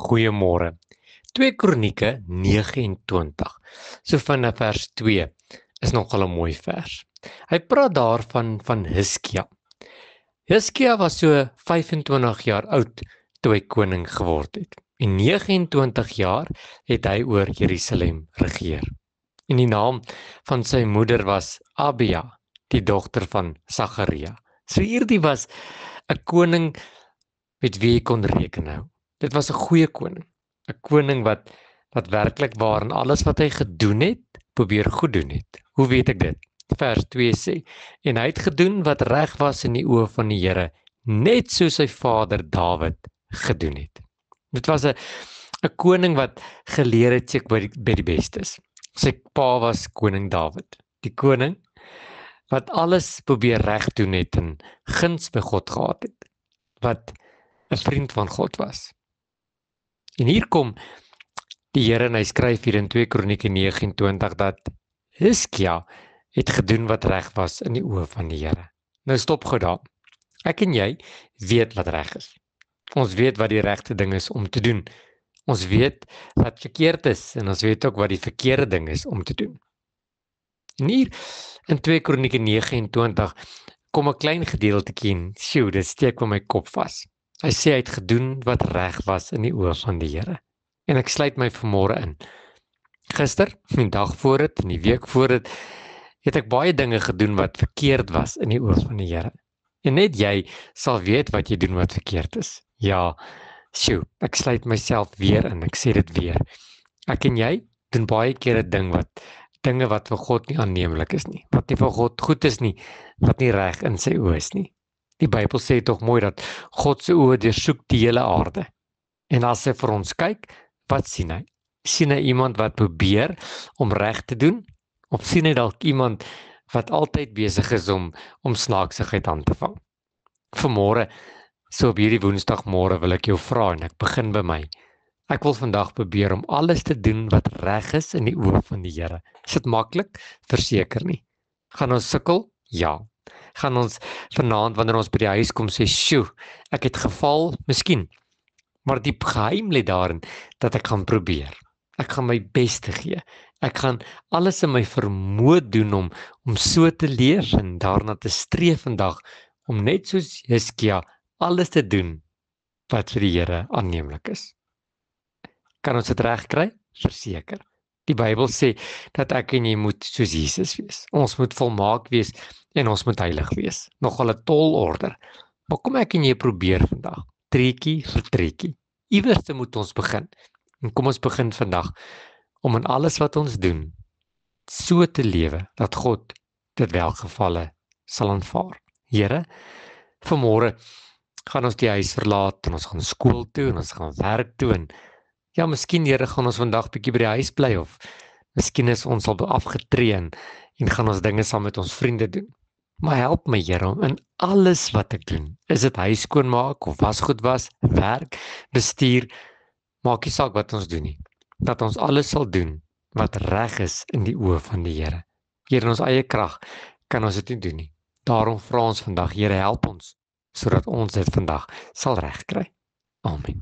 Goeiemôre. 2 Kronieke 29. So vanaf vers 2 is nogal 'n mooi vers. Hy praat van Hiskia. Hiskia was so 25 jaar oud toe hy koning geword het. En 29 jaar het hy oor Jerusalem regeer. En die naam van sy moeder was Abia, die dogter van Sagaria. So hierdie was 'n koning met wie jy kon reken hou. Dit was 'n goeie koning. 'n Koning wat werklik waar in alles wat hy gedoen het, probeer goed doen het. Hoe weet ek dit? Vers 2 sê: En hy het gedoen wat reg was in die oë van die Here, net soos sy vader Dawid gedoen het. Dit was 'n koning wat geleer het seker by die bestes. Sy pa was koning Dawid, die koning wat alles probeer reg doen het en guns by God gehad het, wat 'n vriend van God was. En hier kom die Here en hy skryf hier in 2 Kronieke 29 dat Hiskia het gedoen wat reg was in die oë van die Here. Nou stop gou daar. Ek en jy weet wat reg is. Ons weet wat die regte ding is om te doen. Ons weet wat verkeerd is en ons weet ook wat die verkeerde ding is om te doen. En hier in 2 Kronieke 29 kom 'n klein gedeeltjie in. Sjoe, dit steek by my kop vas. Hy sê hy het gedoen wat reg was in die oë van die Here. En ek sluit my vanmôre in. Gister, die dag voor dit en die week voor dit, het ek baie dinge gedoen wat verkeerd was in die oë van die Here. En net jy sal weet wat jy doen wat verkeerd is. Ja, sjoe, ek sluit myself weer in, ek sê dit weer. Ek en jy doen baie keer dinge wat vir God nie aanneemlik is nie, wat nie vir God goed is nie, wat nie reg in sy oë is nie. Die Bybel sê tog mooi dat God se oë deursoek die hele aarde. En as hy vir ons kyk, wat sien hy? Sien hy iemand wat probeer om reg te doen? Of sien hy dalk iemand wat altyd besig is om snaaksigheid aan te vang? Vanmôre, so op hierdie Woensdagmôre wil ek jou vra en ek begin by my. Ek wil vandag probeer om alles te doen wat reg is in die oë van die Here. Is dit maklik? Verseker nie. Gaan ons sukkel? Ja. Gaan ons vanaand wanneer ons by die huis kom sê, "Sjoe, ek het geval," miskien. Maar die geheim lê daarin dat ek gaan probeer. Ek gaan my bes te gee. Ek gaan alles in my vermoë doen om so te leef en daarna te streef vandag om net soos Hiskia alles te doen wat vir die Here aanneemlik is. Kan ons dit reg kry? Verseker. Die Bybel sê dat ek en jy moet soos Jesus wees. Ons moet volmaak wees en ons moet heilig wees. Nogal 'n tolorder. Maar kom ek en jy probeer vandag. Treukie vir treukie. Iewers moet ons begin. En kom ons begin vandag om in alles wat ons doen so te lewe dat God dit welgevalle sal aanvaar. Here, vanmôre gaan ons die huis verlaat en ons gaan skool toe en ons gaan werk toe en ja, miskien Here gaan ons vandag bietjie by die huis bly of miskien is ons al afgetree en gaan ons dinge saam met ons vriende doen. Maar help my Here om in alles wat ek doen, is dit huis skoonmaak of wasgoed was, werk, bestuur, maak nie saak wat ons doen nie, dat ons alles sal doen wat reg is in die oë van die Here. Here, in ons eie krag kan ons dit nie doen nie. Daarom vra ons vandag, Here, help ons sodat ons dit vandag sal regkry. Amen.